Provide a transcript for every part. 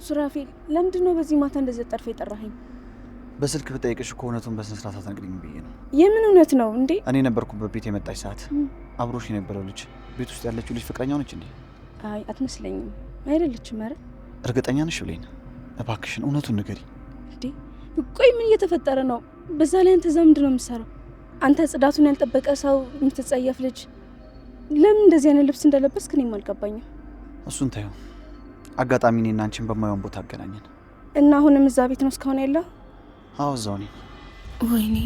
ሱራፌል ለምንድነው በዚህ ማታ እንደዚህ ጠርፈ የጠራኸኝ? በስልክ ብጠይቅሽ እኮ እውነቱን በስነ ስርዓት አትነግሪኝም ብዬ ነው። የምን እውነት ነው እንዴ? እኔ ነበርኩበት ቤት የመጣች ሰዓት አብሮሽ የነበረው ልጅ ቤት ውስጥ ያለችው ልጅ ፍቅረኛው ነች እንዴ? አይ አትመስለኝም። አይደለችም። ኧረ እርግጠኛ ነሽ ብሌን? እባክሽን እውነቱን ንገሪ። እንዴ ቆይ ምን እየተፈጠረ ነው? በዛ ላይ አንተ እዛ ምንድን ነው የምትሰራው? አንተ ጽዳቱን ያልጠበቀ ሰው የምትጸየፍ ልጅ ለምን እንደዚህ አይነት ልብስ እንደለበስክ እኔም አልገባኝም። እሱን ታየው። አጋጣሚ እኔና አንቺን በማይሆን ቦታ አገናኘን እና አሁንም እዛ ቤት ነው እስካሁን ያለው? አዎ እዛው ነኝ። ወይኔ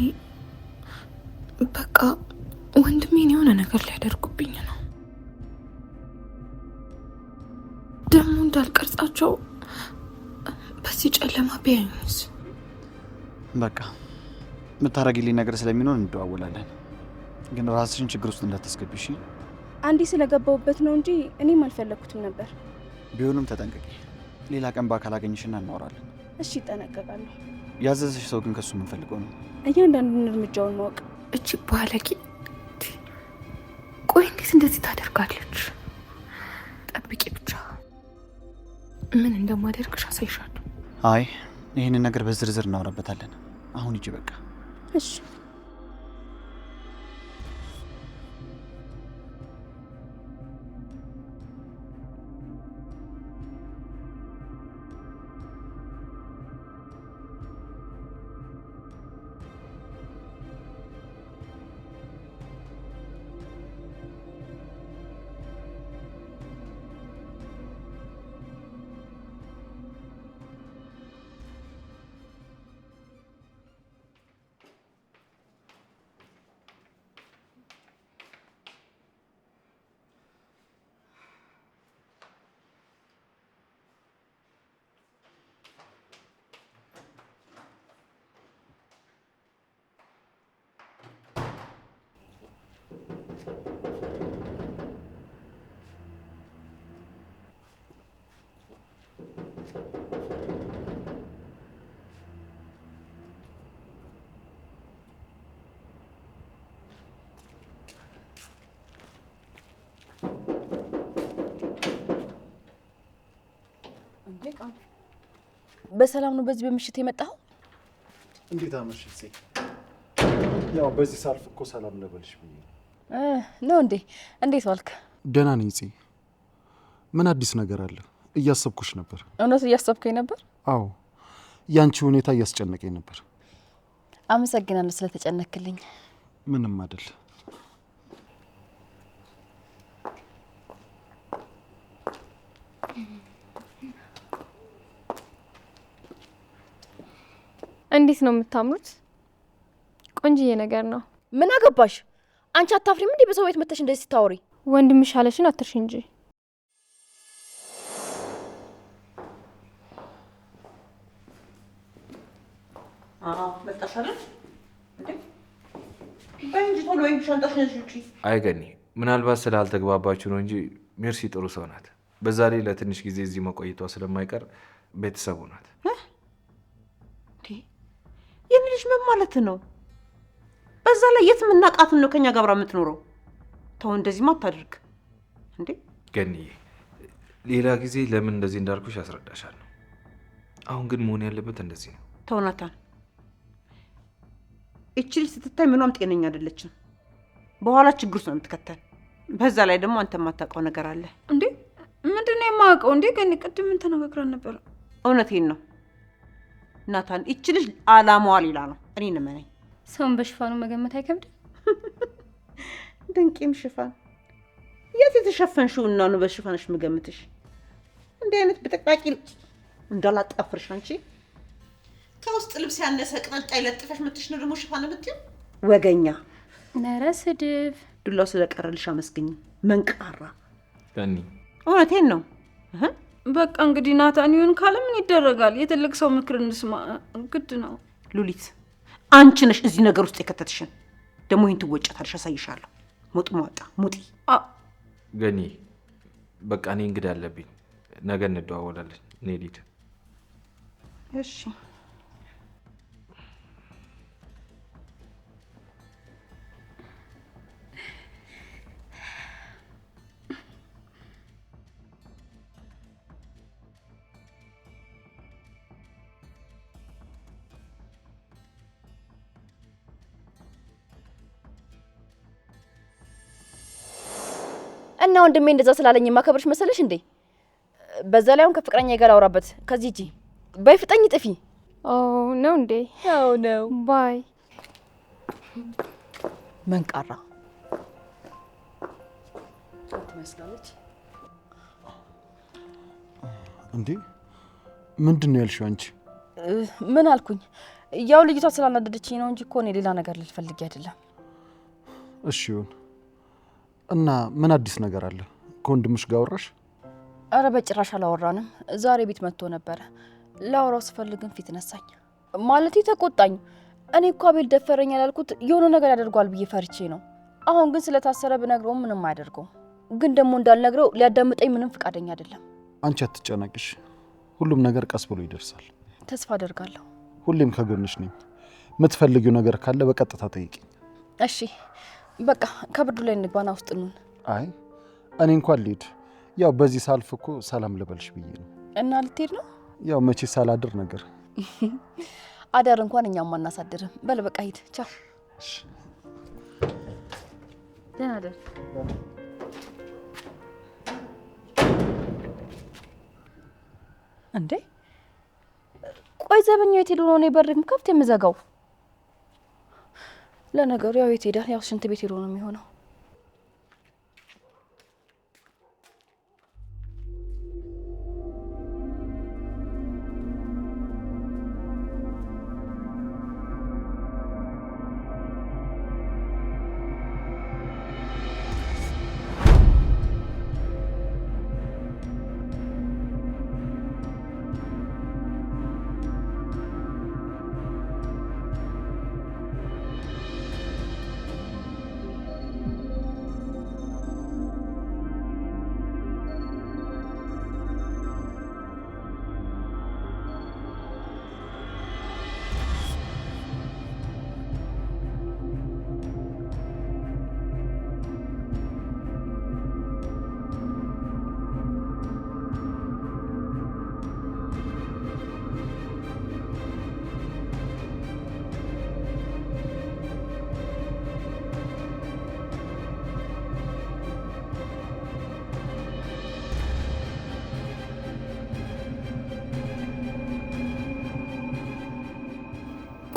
በቃ ወንድሜን የሆነ ነገር ሊያደርጉብኝ ነው። ደግሞ እንዳልቀርጻቸው በዚህ ጨለማ ቢያዩኝስ? በቃ የምታረጊልኝ ነገር ስለሚኖር እንደዋወላለን። ግን ራስሽን ችግር ውስጥ እንዳታስገቢሽ። አንዴ ስለገባሁበት ነው እንጂ እኔም አልፈለኩትም ነበር። ቢሆንም ተጠንቀቂ። ሌላ ቀን በአካል አገኝሽና እናወራለን። እሺ እጠነቀቃለሁ። ያዘዘሽ ሰው ግን ከሱ የምንፈልገው ነው እያንዳንዱን እርምጃውን ማወቅ። እቺ ባለቂ ቆይ እንዴት እንደዚህ ታደርጋለች? ጠብቂ ብቻ ምን እንደማደርግሽ አሳይሻለሁ። አይ ይህንን ነገር በዝርዝር እናወራበታለን። አሁን ሂጂ በቃ። እሺ በሰላም ነው በዚህ በምሽት የመጣው? እንዴት አመሽሽ? ያው በዚህ ሳልፍ እኮ ሰላም ልበልሽ ብዬ ነው እንዴ? እንዴት ዋልክ? ደህና ነኝ ጽ። ምን አዲስ ነገር አለ? እያሰብኩሽ ነበር። እውነት እያሰብከኝ ነበር? አዎ ያንቺ ሁኔታ እያስጨነቀኝ ነበር። አመሰግናለሁ ስለተጨነክልኝ። ምንም አይደል። እንዴት ነው የምታምሩት? ቆንጅዬ ነገር ነው። ምን አገባሽ? አንቺ አታፍሪም እንዴ በሰው ቤት መተሽ እንደዚህ ታወሪ? ወንድምሽ አለሽን አትርሽ እንጂ። መጣሽ አይደል እንዴ? በእንጂ ቶሎ ወይ ሻንጣሽ ነሽ ውጪ። አይ ገኒ፣ ምናልባት ስላልተግባባችሁ ነው እንጂ ሜርሲ ጥሩ ሰው ናት። በዛ ላይ ለትንሽ ጊዜ እዚህ መቆየቷ ስለማይቀር ቤተሰቡ ናት። የኔ ልጅ ምን ማለት ነው? በዛ ላይ የት ምናቃትን ነው ከኛ ጋር የምትኖረው? ተው እንደዚህማ አታድርግ እንዴ። ገኒዬ፣ ሌላ ጊዜ ለምን እንደዚህ እንዳልኩሽ አስረዳሻለሁ። አሁን ግን መሆን ያለበት እንደዚህ ነው። ተው ናታን፣ እቺ ልጅ ስትታይ ምኗም ጤነኛ አይደለችም። በኋላ ችግር ውስጥ ነው የምትከተል። በዛ ላይ ደግሞ አንተ የማታውቀው ነገር አለ እንዴ። ምንድነው የማውቀው? እንዴ ገኒ ቅድም ምን ተነጋግረን ነበር? እውነቴን ነው ናታን፣ እቺ ልጅ አላማዋ ሌላ ነው። እኔን እመነኝ። ሰውን በሽፋኑ መገመት አይከብድም። ድንቂም ሽፋን የት የተሸፈንሽውና ነው በሽፋንሽ መገመትሽ? እንዲህ አይነት በጠቃቂ እንዳላጣፍርሽ አንቺ። ከውስጥ ልብስ ያነሰ ቅጠልጣይ ለጥፈሽ መጥተሽ ነው ደግሞ ሽፋን የምትይው? ወገኛ። ኧረ ስድብ። ዱላው ስለቀረልሽ አመስግኝ። መንቃራ ገኒ፣ እውነቴን ነው። በቃ እንግዲህ ናታን ይሁን ካለ ምን ይደረጋል? የትልቅ ሰው ምክር እንስማ ግድ ነው። ሉሊት፣ አንቺ ነሽ እዚህ ነገር ውስጥ የከተትሽን። ደግሞ ይህን ትወጫታለሽ፣ አሳይሻለሁ። ሙጥ ሙጣ ሙጢ። ገኒ በቃ እኔ እንግዳ አለብኝ። ነገ እንደዋወላለን። እኔ ልሂድ። እሺ እና ወንድሜ እንደዛ ስላለኝ ማከብርሽ መሰለሽ እንዴ? በዛ ላይ አሁን ከፍቅረኛዬ ጋር አውራበት። ከዚህ እጂ በፍጠኝ ጥፊ። ኦ ነው እንዴ? አዎ ነው። ባይ መንቃራ ትመስላለች። እንዴ ምንድን ነው ያልሽው አንቺ? ምን አልኩኝ? ያው ልጅቷ ስላናደደችኝ ነው እንጂ እኮ እኔ ሌላ ነገር ልፈልግ አይደለም። እሺ ይሁን። እና ምን አዲስ ነገር አለ? ከወንድምሽ ጋር አወራሽ? አረ በጭራሽ አላወራንም። ዛሬ ቤት መጥቶ ነበረ። ላወራው ስፈልግም ፊት ነሳኝ። ማለት ተቆጣኝ። እኔ እኮ አቤል ደፈረኝ ያላልኩት የሆነ ነገር ያደርጓል ብዬ ፈርቼ ነው። አሁን ግን ስለታሰረ ብነግረው ምንም አያደርገው። ግን ደግሞ እንዳልነግረው ሊያዳምጠኝ ምንም ፍቃደኛ አይደለም። አንቺ አትጨነቅሽ። ሁሉም ነገር ቀስ ብሎ ይደርሳል። ተስፋ አደርጋለሁ። ሁሌም ከጎንሽ ነኝ። የምትፈልጊው ነገር ካለ በቀጥታ ጠይቂኝ። እሺ በቃ ከብርዱ ላይ እንግባና ውስጥ እንሁን። አይ እኔ እንኳን ልሂድ። ያው በዚህ ሳልፍ እኮ ሰላም ልበልሽ ብዬ ነው። እና ልትሄድ ነው? ያው መቼ ሳላድር ነገር አዳር እንኳን እኛም አናሳድርም። በል በቃ ሂድ። ቻው። ደህና ደር። እንዴ ቆይ ዘበኛው የት ሄዶ ነው? እኔ በር ከፍት የምዘጋው? ለነገሩ ያው የት ሄዳል? ያው ሽንት ቤት ሄዶ ነው የሚሆነው።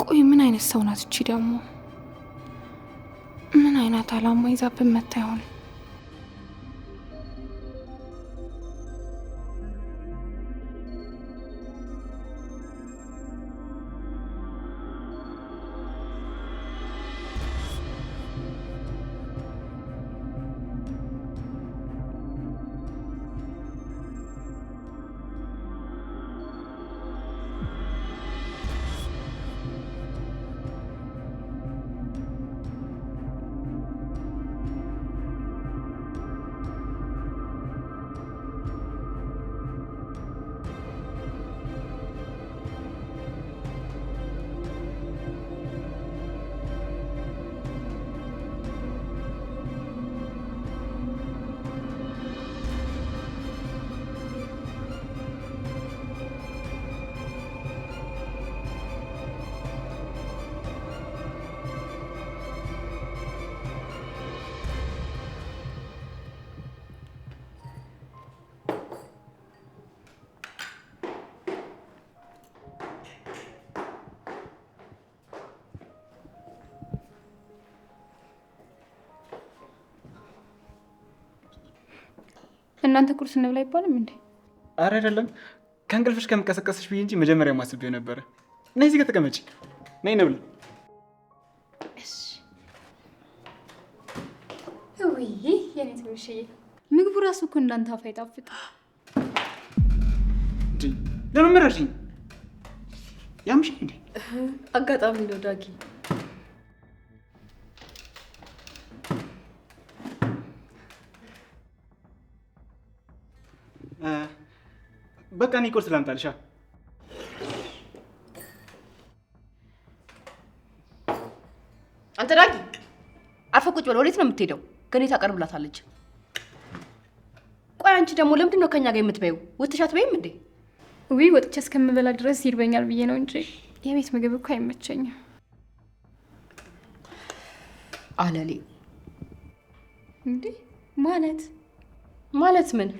ቆይ ምን አይነት ሰው ናት እቺ ደግሞ? ምን አይነት አላማ ይዛብን መታ ይሆን? እናንተ ቁርስ እንብላ አይባልም እንዴ? አረ አይደለም፣ ከእንቅልፍሽ ከምቀሰቀስሽ ብዬ እንጂ መጀመሪያ ማስቤው ነበረ። ነይ እዚህ ጋር ተቀመጪ። ነይ እንብላ። እሺ። ውይ የኔ ትንሽዬ፣ ምግቡ ራሱ እኮ እንዳንተ አፍ አይጣፍጥ። ለምን መረርሽኝ? ያምሽ እንዴ? አጋጣሚ ነው ዳጊ። በቃ እኔ ቁርስ ላምጣልሻ። አንተ ዳጊ አርፈህ ቁጭ በል። ወዴት ነው የምትሄደው? ገኔ ታቀርብላታለች። ቆይ አንቺ ደግሞ ለምንድን ነው ከኛ ጋር የምትበይው? ወጥተሽ አትበይም እንዴ? ውይ ወጥቼ እስከምበላ ድረስ ይርበኛል ብዬ ነው እንጂ የቤት ምግብ እኮ አይመቸኝም። አለሌ እንዴ ማለት ማለት ምን?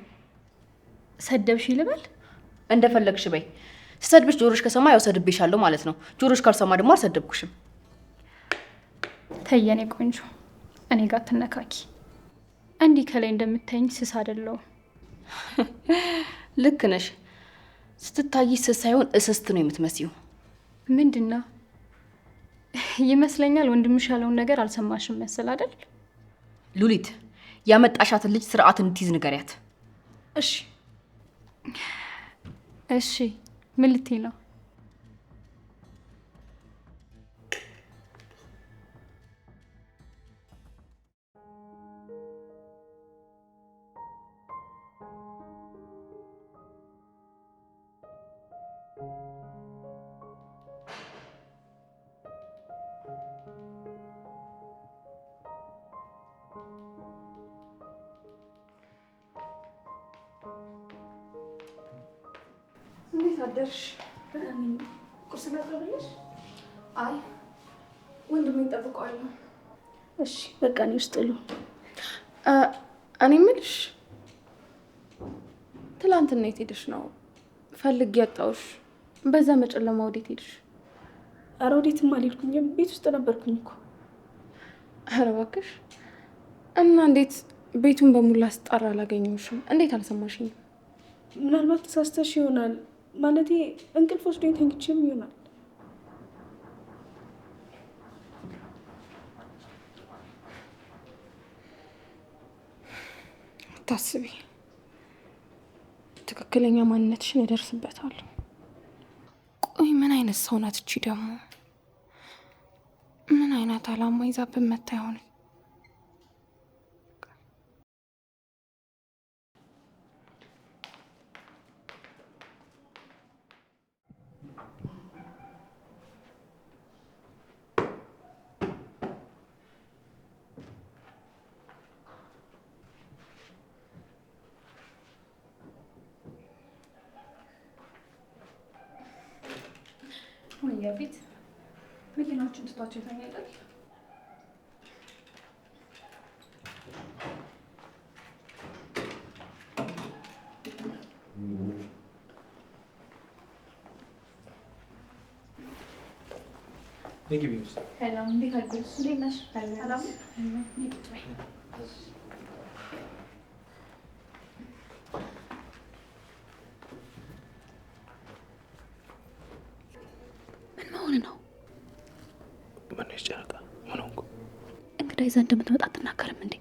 ሰደብሽ ልበል? እንደፈለግሽ በይ። ስሰድብሽ ጆሮሽ ከሰማ ያው ሰድቤሻለሁ ማለት ነው። ጆሮሽ ካልሰማ ደግሞ አልሰደብኩሽም። ተይ የኔ ቆንጆ፣ እኔ ጋር ትነካኪ። እንዲህ ከላይ እንደምታይኝ ስስ አይደለሁም። ልክ ነሽ። ስትታይ ስስ ሳይሆን እስስት ነው የምትመስዩ። ምንድነው? ይመስለኛል ወንድምሽ ያለውን ነገር አልሰማሽም መሰል አይደል? ሉሊት፣ ያመጣሻትን ልጅ ስርዓት እንድትይዝ ንገሪያት። እሺ እሺ፣ ምን ልትይ ነው? እንዴት አደርሽ? ቁርስ ላቅርብልሽ? አይ ወንድሜን እጠብቀዋለሁ። እሺ በቃ እኔ ውስጥ ሉ እኔ የምልሽ ትላንትና የት ሄደሽ ነው? ፈልጌ ያጣሁሽ። በዛ መጨለማ ወዴት ሄድሽ? ኧረ ወዴትም አልሄድኩኝም፣ ቤት ውስጥ ነበርኩኝ እኮ። ኧረ እባክሽ። እና እንዴት ቤቱን በሙላ ስጣራ አላገኘሁሽም? እንዴት አልሰማሽኝም? ምናልባት ተሳስተሽ ይሆናል። ማለቴ እንቅልፍ ወስዶኝ ተኝቼም ይሆናል። ታስቢ፣ ትክክለኛ ማንነትሽን እደርስበታለሁ። ቆይ ምን አይነት ሰው ናት እቺ ደግሞ? ምን አይነት አላማ ይዛብን መታ ይሆን? ያፊት መኪናዎችን ትቷቸው ይተኛል። ሰላም፣ እንዴት አደርሽ? እንዴት ነሽ? ሰላም። እንግዳ ይዘህ እንደምትመጣ አትናገርም እንዴ?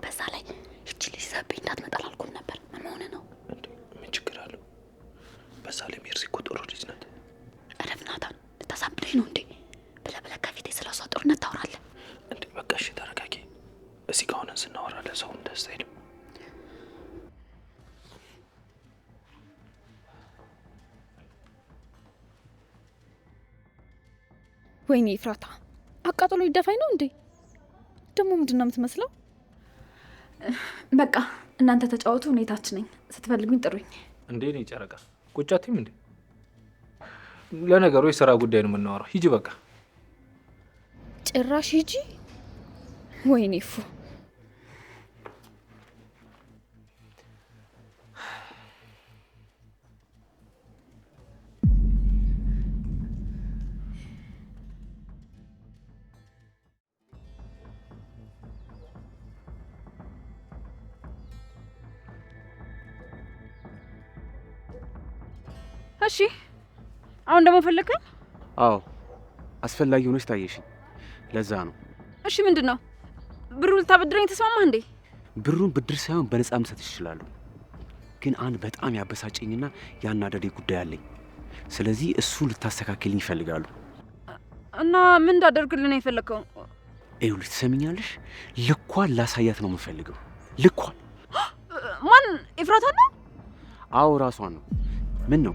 በዛ ላይ ይቺ ልጅ ዘብኝ እንዳትመጣ አላልኩም ነበር? ምን መሆን ነው? ምን ችግር አለው? በዛ ላይ ሜርሲ እኮ ጥሩ ልጅ ናት። እረፍ ናታን፣ ልታሳብደኝ ነው እንዴ? ብለህ ከፊቴ ስለሷ ጥሩነት ታወራለህ እንዴ? በቃ እሺ ተረጋጊ። እዚህ ጋር ሆነን ስናወራ ለሰውም ደስ አይልም። ወይኔ ኤፍራታ፣ አቃጥሎ ይደፋኝ ነው እንዴ? ደግሞ ምንድን ነው የምትመስለው? በቃ እናንተ ተጫወቱ፣ ሁኔታች ነኝ። ስትፈልጉኝ ጥሩኝ። እንዴ ነኝ ጨረቃ፣ ቁጫቲም እንዴ? ለነገሩ የስራ ጉዳይ ነው የምናወራው። ሂጂ በቃ። ጭራሽ ሂጂ? ወይኔ ፉ። እሺ አሁን ደግሞ ፈለከኝ? አዎ አስፈላጊ ሆነች ታየሽኝ። ለዛ ነው። እሺ ምንድን ነው? ብሩ ልታበድረኝ ተስማማህ እንዴ? ብሩን ብድር ሳይሆን በነፃ መስጠት ይችላሉ። ግን አንድ በጣም ያበሳጨኝና ያናደደኝ ጉዳይ አለኝ። ስለዚህ እሱ ልታስተካክልኝ ይፈልጋሉ። እና ምን እንዳደርግልህ ነው የፈለከው? ይኸውልሽ ትሰሚኛለሽ? ልኳን ላሳያት ነው የምፈልገው። ልኳን። ማን? ኤፍራታ ነው? አዎ ራሷን ነው። ምን ነው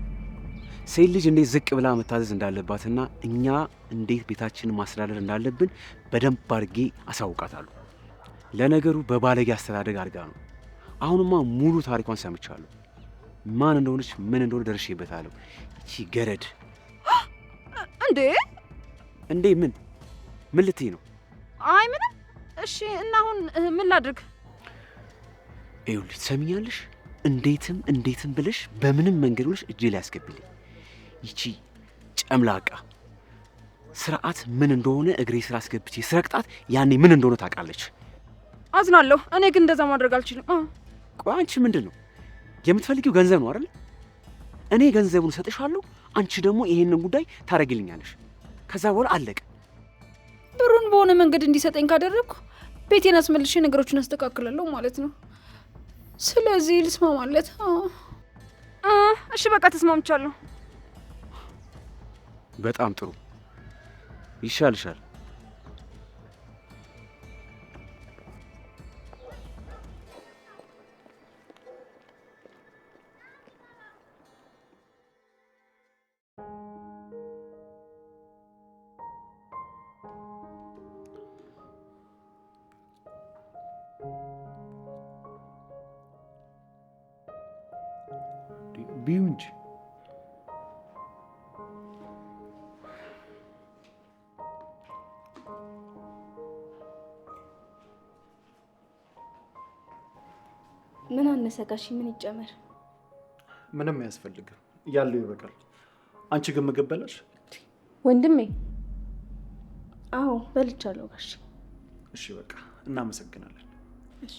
ሴት ልጅ እንዴት ዝቅ ብላ መታዘዝ እንዳለባትና እኛ እንዴት ቤታችንን ማስተዳደር እንዳለብን በደንብ አድርጌ አሳውቃታለሁ። ለነገሩ በባለጌ አስተዳደግ አድርጋ ነው። አሁንማ ሙሉ ታሪኳን ሰምቻለሁ። ማን እንደሆነች ምን እንደሆነ ደርሼበታለሁ። እቺ ገረድ። እንዴ እንዴ ምን ልትይ ነው? አይ ምንም። እሺ እና አሁን ምን ላድርግ? ይኸውልሽ ትሰሚኛለሽ? እንዴትም ብለሽ በምንም መንገድ ብለሽ እጄ ላይ ያስገቢልኝ። ይቺ ጨምላቃ ስርዓት ምን እንደሆነ እግሬ ስራ አስገብቼ ስረቅጣት ያኔ ምን እንደሆነ ታውቃለች። አዝናለሁ። እኔ ግን እንደዛ ማድረግ አልችልም። ቆይ አንቺ ምንድን ነው የምትፈልጊው? ገንዘብ ነው አይደል? እኔ ገንዘቡን እሰጥሻለሁ፣ አንቺ ደግሞ ይሄንን ጉዳይ ታደርጊልኛለሽ። ከዛ በኋላ አለቀ። ብሩን በሆነ መንገድ እንዲሰጠኝ ካደረግኩ ቤቴን አስመልሼ ነገሮችን አስተካክላለሁ ማለት ነው። ስለዚህ ልስማማለት? እሺ በቃ ተስማምቻለሁ። በጣም ጥሩ ይሻልሻል። ቢዩ እንጂ ምን አነሰ ጋሺ? ምን ይጨመር? ምንም አያስፈልግም፣ ያለው ይበቃል። አንቺ ግን ምግብ በላሽ? ወንድሜ አዎ በልቻለሁ ጋሺ። እሺ በቃ እናመሰግናለን። እሺ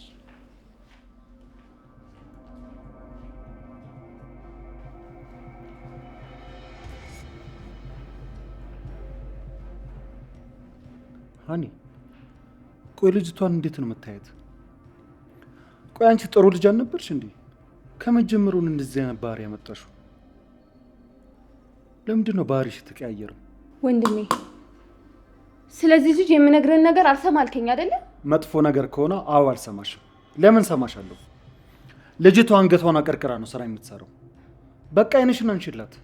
ሀኒ፣ ቆይ ልጅቷን እንዴት ነው የምታየት? ቆይ አንቺ ጥሩ ልጅ አልነበርሽ እንዴ? ከመጀመሩን እንደዚህ አይነት ባህሪ ያመጣሽው ለምንድን ነው? ባህሪሽ የተቀያየረው? ወንድሜ ስለዚህ ልጅ የምነግርህን ነገር አልሰማ አልከኝ አይደለ? መጥፎ ነገር ከሆነ አዎ አልሰማሽም። ለምን ሰማሻለሁ? ልጅቷ አንገቷን አቀርቅራ ነው ስራ የምትሰራው። በቃ አይንሽን አንቺላት።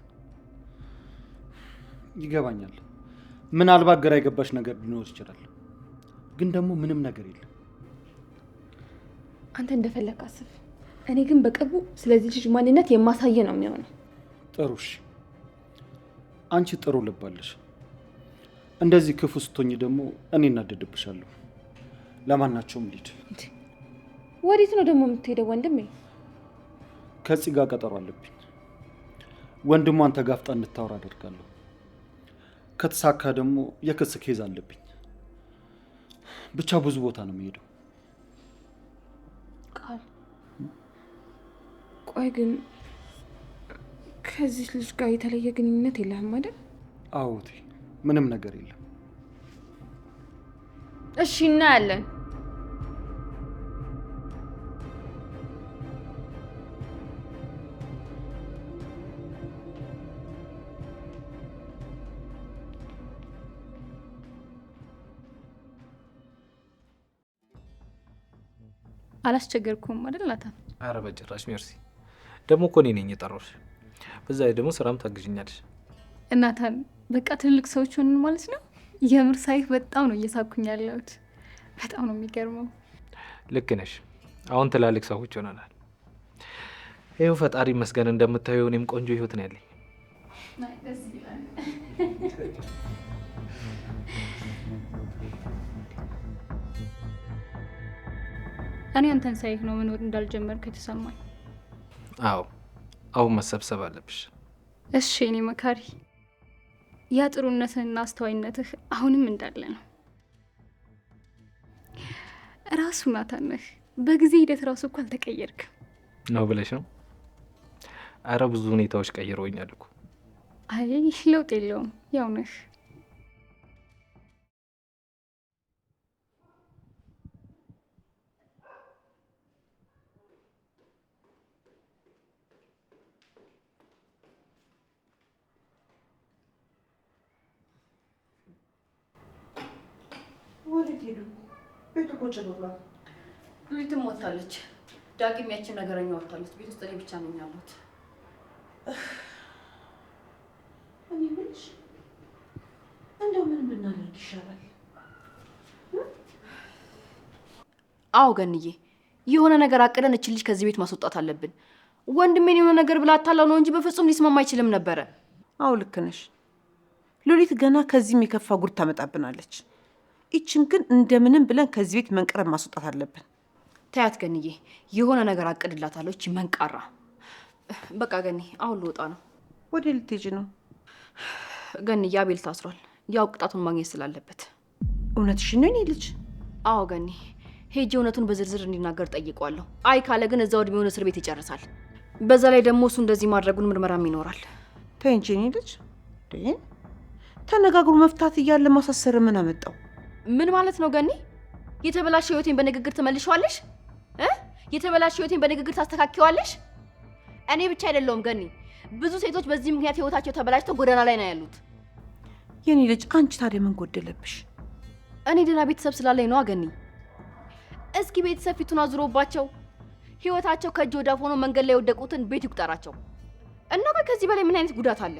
ይገባኛል። ምናልባት ግራ የገባሽ ነገር ሊኖር ይችላል፣ ግን ደግሞ ምንም ነገር የለም። አንተ እንደፈለክ አስብ። እኔ ግን በቅርቡ ስለዚህ ልጅ ማንነት የማሳየ ነው የሚሆነው። ጥሩ እሺ። አንቺ ጥሩ ልብ አለሽ። እንደዚህ ክፉ ስትሆኝ ደግሞ እኔ እናደድብሻለሁ። ለማናቸውም ልሂድ። ወዴት ነው ደግሞ የምትሄደው ወንድሜ? ከዚህ ጋር ቀጠሮ አለብኝ። ወንድሟን ተጋፍጣ እንድታወራ አደርጋለሁ። ከተሳካ ደግሞ የክስ ኬዝ አለብኝ። ብቻ ብዙ ቦታ ነው የሚሄደው። ቃል ቆይ ግን ከዚህ ልጅ ጋር የተለየ ግንኙነት የለህም አይደል? አዎቴ፣ ምንም ነገር የለም። እሺ እናያለን። አላስቸገርኩም አይደል ናታን? አረ በጭራሽ ሜርሲ። ደግሞ እኮ እኔ ነኝ የጠራሁሽ። በዛ ላይ ደግሞ ስራም ታግዥኛለሽ። ናታን በቃ ትልልቅ ሰዎች ሆንን ማለት ነው። የምር ሳይህ በጣም ነው እየሳኩኝ ያለሁት። በጣም ነው የሚገርመው። ልክ ነሽ። አሁን ትላልቅ ሰዎች ሆነናል። ይኸው ፈጣሪ መስገን እንደምታየው እኔም ቆንጆ ህይወት ነው ያለኝ። ደስ ይላል። እኔ አንተን ሳይህ ነው መኖር እንዳልጀመርክ የተሰማኝ። አዎ አሁን መሰብሰብ አለብሽ። እሺ እኔ መካሪ፣ ያ ጥሩነትህና አስተዋይነትህ አሁንም እንዳለ ነው። ራሱ ናታን ነህ። በጊዜ ሂደት ራሱ እኮ አልተቀየርክም ነው ብለሽ ነው? አረ ብዙ ሁኔታዎች ቀይረውኛል እኮ። አይ ለውጥ የለውም፣ ያው ነህ። ቤቱ ቁጭ ብሏል። ሉሊትም ወጥታለች። ዳግም ያችን ነገረኛ ወጥታለች። ቤት ውስጥ እኔ ብቻ ነኝ ያለሁት። እኔ የምልሽ እንደው ምን ብናደርግ ይሻላል? አዎ ገንዬ፣ የሆነ ነገር አቅደን እችን ልጅ ከዚህ ቤት ማስወጣት አለብን። ወንድሜን የሆነ ነገር ብላ አታላው ነው እንጂ በፍጹም ሊስማማ አይችልም ነበረ። አዎ ልክ ነሽ። ሉሊት ገና ከዚህም የከፋ ጉድ ታመጣብናለች። ይችን ግን እንደምንም ብለን ከዚህ ቤት መንቀረብ ማስወጣት አለብን። ታያት ገንዬ፣ የሆነ ነገር አቅድላታለሁ። እቺ መንቃራ። በቃ ገኒ፣ አሁን ልወጣ ነው። ወደ ልትሄጂ ነው? ገንዬ፣ አቤል ታስሯል። ያው ቅጣቱን ማግኘት ስላለበት። እውነትሽን ነው የኔ ልጅ? አዎ ገኒ፣ ሄጄ እውነቱን በዝርዝር እንዲናገር ጠይቋለሁ። አይ ካለ ግን እዛው እድሜውን እስር ቤት ይጨርሳል። በዛ ላይ ደግሞ እሱ እንደዚህ ማድረጉን ምርመራም ይኖራል። ተይ እንጂ የኔ ልጅ። ተነጋግሮ መፍታት እያለ ማሳሰር ምን አመጣው? ምን ማለት ነው ገኒ? የተበላሸ ህይወቴን በንግግር ትመልሺዋለሽ? የተበላሸ ህይወቴን በንግግር ታስተካክዪዋለሽ? እኔ ብቻ አይደለሁም ገኒ፣ ብዙ ሴቶች በዚህ ምክንያት ህይወታቸው ተበላሽተው ጎዳና ላይ ነው ያሉት። የኔ ልጅ አንቺ ታዲያ ምን ጎደለብሽ? እኔ ደህና ቤተሰብ ስላለኝ ነው ገኒ። እስኪ ቤተሰብ ፊቱን አዙሮባቸው ህይወታቸው ከእጅ ወዳፍ ሆኖ መንገድ ላይ የወደቁትን ቤት ይቁጠራቸው እና ከዚህ በላይ ምን አይነት ጉዳት አለ?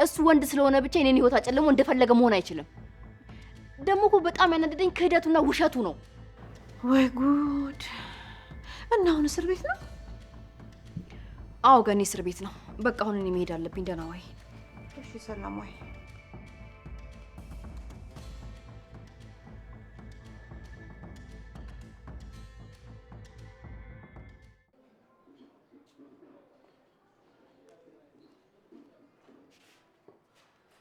እሱ ወንድ ስለሆነ ብቻ የኔን ህይወት አጨልሞ እንደፈለገ መሆን አይችልም። ደግሞ እኮ በጣም ያናደደኝ ክህደቱና ውሸቱ ነው። ወይ ጉድ! እና አሁን እስር ቤት ነው? አዎ ገኒ፣ እስር ቤት ነው። በቃ አሁን እኔ መሄድ አለብኝ። ደህና ዋይ። እሺ፣ ሰላም ዋይ።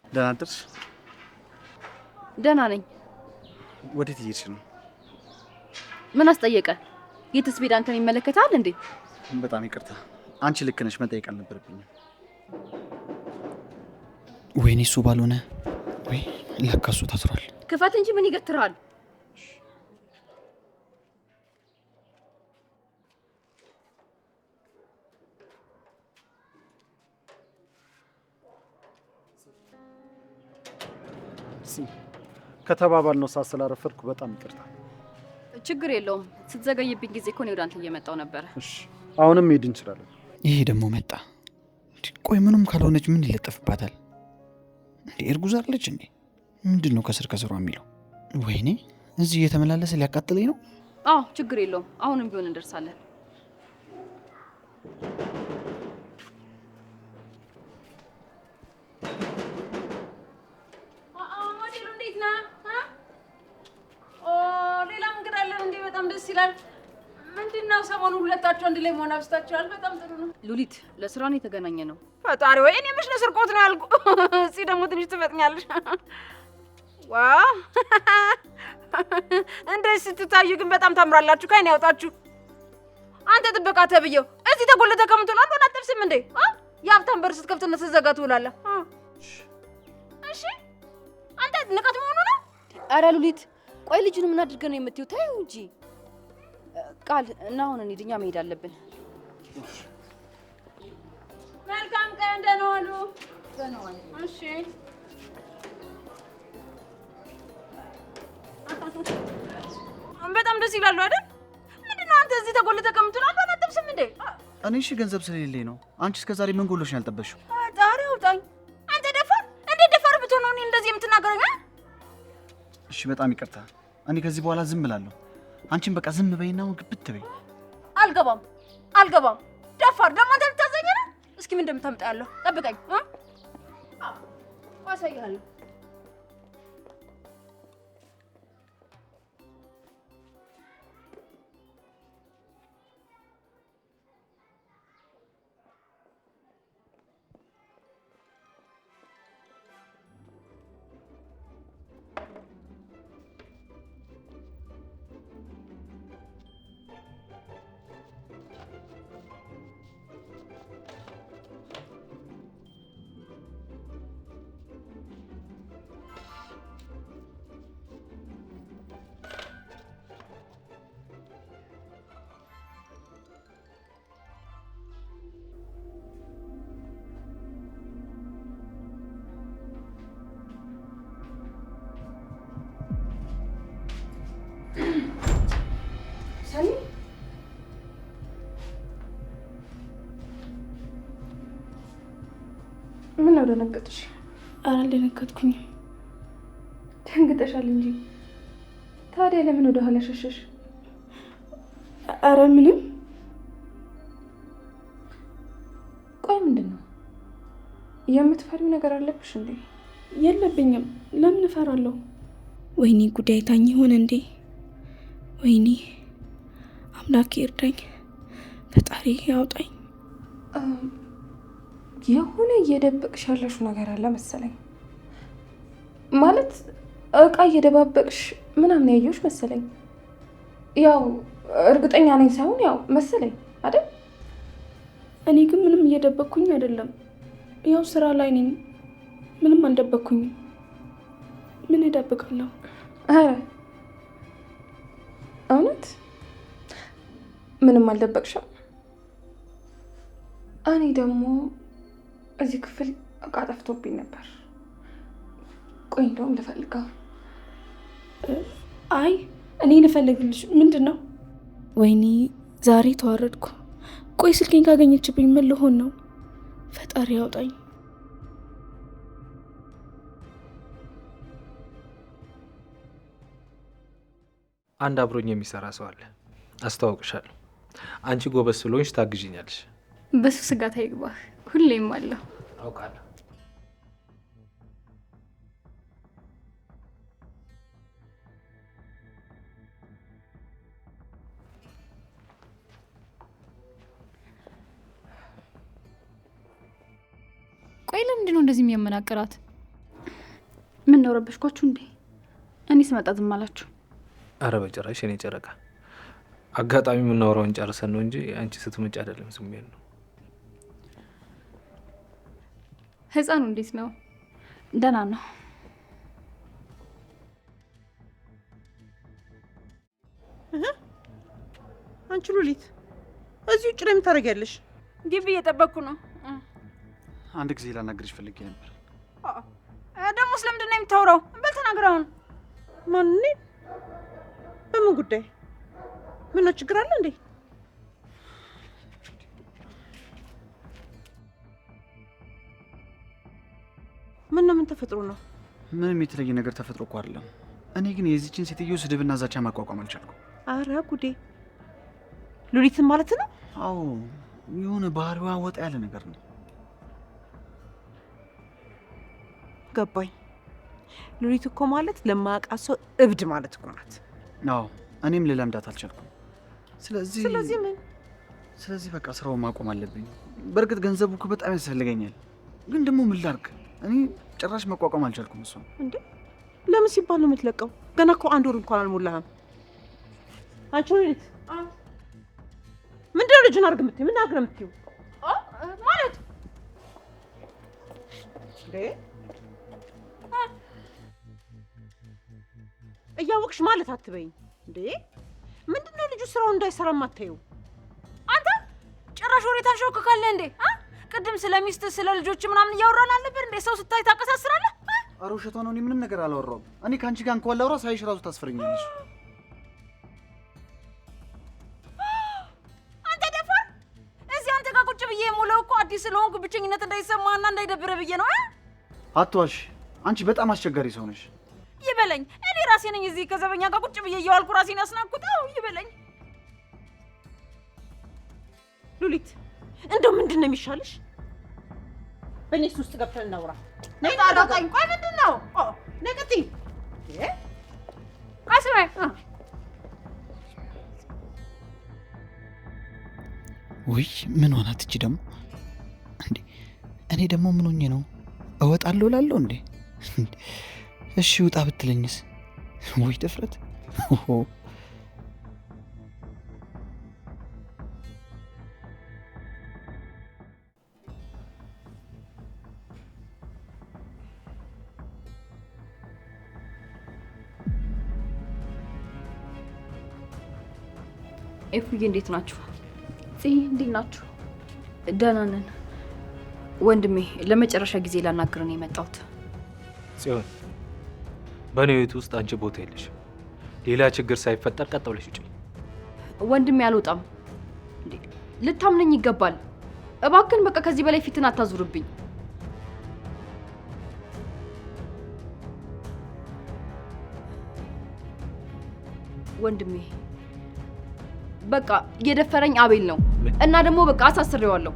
ደህና አደርሽ? ደህና ነኝ። ወዴት እየሄድሽ ነው? ምን አስጠየቀ? የትስ ቤት አንተን ይመለከታል እንዴ? በጣም ይቅርታ፣ አንቺ ልክ ነሽ። መጠየቅ አልነበረብኝም። ወይኔ እሱ ባልሆነ ወይ ለካ እሱ ታስሯል። ክፈት እንጂ ምን ይገትራል? ከተባባልነው ሰዓት ስላረፈድኩ በጣም ይቅርታ። ችግር የለውም። ስትዘገይብኝ ጊዜ እኮ እኔ ወደ አንተ እየመጣሁ ነበረ። እሺ፣ አሁንም መሄድ እንችላለን። ይሄ ደግሞ መጣ። ቆይ ምንም ካልሆነች ምን ይለጠፍባታል እንዴ? እርጉዝ አይደለች እንዴ? ምንድን ነው ከስር ከስሯ የሚለው? ወይኔ እዚህ እየተመላለሰ ሊያቃጥለኝ ነው። አዎ ችግር የለውም። አሁንም ቢሆን እንደርሳለን። ሌላ መንገድ አለን እንዴ? በጣም ደስ ይላል። ምንድነው ሰሞኑን ሁለታችሁ አንድ ላይ መሆን አብስታችኋል። በጣም ጥሩ ነው። ሉሊት፣ ለስራ ነው የተገናኘ ነው። ፈጣሪ ወይ እኔ መች ለስርቆት ነው ያልኩ። እዚህ ደግሞ ትንሽ ትፈጥኛለሽ። ዋው እንደዚህ ስትታዩ ግን በጣም ታምራላችሁ። ከአይን ያውጣችሁ። አንተ ጥበቃ ተብዬው እዚህ ተጎልተህ ተቀምጠናል። ሆነ አትብስም እንዴ? የሀብታም በር ስትከፍትና ስትዘጋ ትውላለህ። እሺ አንተ ንቀት መሆኑ ነው። ኧረ ሉሊት፣ ቆይ ልጁን ምን አድርገህ ነው የምትይው? ተይው እንጂ ቃል እና አሁን እንሂድ፣ እኛ መሄድ አለብን። መልካም ቀን። ደህና ዋሉ። ደህና ዋሉ። እሺ በጣም ደስ ይላሉ አይደል? ምንድነው አንተ እዚህ ተጎልተህ ተቀምጠናል። ሆነ አትብስም እንዴ? እኔ እሺ ገንዘብ ስለሌለኝ ነው። አንቺ እስከ ዛሬ ምን ጎሎሽ ነው ያልጠበሽው? ጣሪ አውጣኝ። አንተ ደፋር! እንዴት ደፋር ብትሆን ነው እኔ እንደዚህ የምትናገረኝ? እሺ በጣም ይቅርታ። እኔ ከዚህ በኋላ ዝም እላለሁ። አንቺን በቃ ዝም በይና ግብት በይ። አልገባም። ደፋር ደግሞ አንተ ልታዘኝ ነው? እስኪ ምን እንደምታመጣ ያለው ጠብቀኝ። አሳይሃለሁ። ምን ነው ደነገጥሽ? ኧረ አልደነገጥኩኝም። ደንግጠሻል እንጂ። ታዲያ ለምን ወደ ኋላ ሸሸሽ? ኧረ ምንም። ቆይ ምንድን ነው የምትፈሪው ነገር አለብሽ እንዴ? የለብኝም። ለምን እፈራለሁ? ወይኔ ጉዳይ ታኝ ይሆን እንዴ? ወይኔ አምላኬ እርዳኝ፣ ፈጣሪ ያውጣኝ። የሆነ እየደበቅሽ ያለሽው ነገር አለ መሰለኝ። ማለት እቃ እየደባበቅሽ ምናምን ያየሁሽ መሰለኝ። ያው እርግጠኛ ነኝ ሳይሆን ያው መሰለኝ አይደል? እኔ ግን ምንም እየደበቅኩኝ አይደለም። ያው ስራ ላይ ነኝ። ምንም አልደበቅኩኝም። ምን እደብቃለሁ? አረ እውነት ምንም አልደበቅሽም? እኔ ደግሞ እዚህ ክፍል እቃ ጠፍቶብኝ ነበር። ቆይ እንደውም ልፈልገው። አይ እኔ ልፈልግልሽ። ምንድን ነው? ወይኔ ዛሬ ተዋረድኩ። ቆይ ስልኬን ካገኘችብኝ ምን ልሆን ነው? ፈጣሪ ያውጣኝ። አንድ አብሮኝ የሚሰራ ሰው አለ፣ አስተዋውቅሻለሁ። አንቺ ጎበዝ ስለሆንሽ ታግዥኛለሽ። በሱ ስጋት አይግባህ፣ ሁሌም አለሁ። አውቃለሁ። ቆይ ለምንድን ነው እንደዚህ የሚያመናቅራት? ምን ነው ረበሽኳችሁ እንዴ? እኔ ስመጣ ዝም አላችሁ? አረ በጭራሽ የኔ ጨረቃ፣ አጋጣሚ የምናወራውን ጨርሰን ነው እንጂ አንቺ ስትመጪ አይደለም ስሜት ነው። ህፃኑ እንዴት ነው? ደህና ነው? አንቺ ሉሊት እዚህ ውጭ ላይ ምን ታደርጊያለሽ? ግቢ እየጠበቅኩ ነው። አንድ ጊዜ ላናግርሽ ፈልጌ ነበር። ደግሞ ስለምንድን ነው የምታወራው? በል ተናገር አሁን። ማን? በምን ጉዳይ? ምን ነው ችግር አለ እንዴ? ምን ነው? ምን ተፈጥሮ ነው? ምንም የተለየ ነገር ተፈጥሮ እኮ አይደለም። እኔ ግን የዚችን ሴትዮ ስድብና ዛቻ ማቋቋም አልቻልኩም። አረ ጉዴ! ሉሊትን ማለት ነው? አዎ፣ የሆነ ባህሪዋ ወጣ ያለ ነገር ነው። ገባኝ። ሉሊት እኮ ማለት ለማያውቃት ሰው እብድ ማለት እኮ ናት። አዎ፣ እኔም ልለምዳት አልቻልኩም። ስለዚህ ምን? ስለዚህ በቃ ስራውን ማቆም አለብኝ። በእርግጥ ገንዘቡ እኮ በጣም ያስፈልገኛል፣ ግን ደግሞ ምን ላድርግ? እኔ ጭራሽ መቋቋም አልቻልኩም። እሷ እንዴ ለምን ሲባል ነው የምትለቀው? ገና እኮ 1 ወር እንኳን አልሞላህም። አንቺ ሉሊት ምንድነው ልጅን አድርግ የምትይው? ምን አድርግ ነው የምትይው? ማለት እንዴ እያወቅሽ ማለት አትበይኝ እንዴ። ምንድነው ልጁ ስራውን እንዳይሰራ ማታየው? አንተ ጭራሽ ወሬታን ሾክካለ እንዴ? ቅድም ስለ ሚስት ስለ ልጆች ምናምን እያወራን አልነበር እንዴ? ሰው ስታይ ታቀሳስራለህ። ኧረ ውሸቷ ነው። እኔ ምንም ነገር አላወራሁም። እኔ ከአንቺ ጋር እንኳን ላውራ ሳይሽ ራሱ ታስፈርኛለሽ። አንተ ደፋር! እዚህ አንተ ጋር ቁጭ ብዬ የሞለው እኮ አዲስ ስለሆንኩ ብቸኝነት እንዳይሰማህና እንዳይደብረ ብዬ ነው። አትዋሽ። አንቺ በጣም አስቸጋሪ ሰው ነሽ። ይበለኝ። እኔ ራሴ ነኝ እዚህ ከዘበኛ ጋር ቁጭ ብዬ እየዋልኩ ራሴን ያስናኩት። ይበለኝ። ሉሊት እንደው ምንድን ነው የሚሻልሽ? በእኔ ውስጥ ገብተን እናውራ። ነይ ታጣጣኝ። ቆይ ምንድን ነው? ነቅቲ አስበ ውይ ምን ሆናት እቺ ደግሞ እንዴ? እኔ ደግሞ ምን ሆኜ ነው እወጣለሁ እላለሁ እንዴ? እሺ ውጣ ብትለኝስ? ወይ ድፍረት! ኤፉዬ እንዴት ናችሁ? እንዴት ናችሁ? ደህና ነን። ወንድሜ ለመጨረሻ ጊዜ ላናግር ነው የመጣሁት። ጽዮን፣ በእኔ ቤት ውስጥ አንቺ ቦታ የለሽ። ሌላ ችግር ሳይፈጠር ቀጥ ብለሽ ውጪ። ወንድሜ አልወጣም። እንዴ ልታምነኝ ይገባል። እባክን በቃ ከዚህ በላይ ፊትን አታዙርብኝ። ወንድሜ በቃ የደፈረኝ አቤል ነው እና ደግሞ በቃ አሳስሬዋለሁ።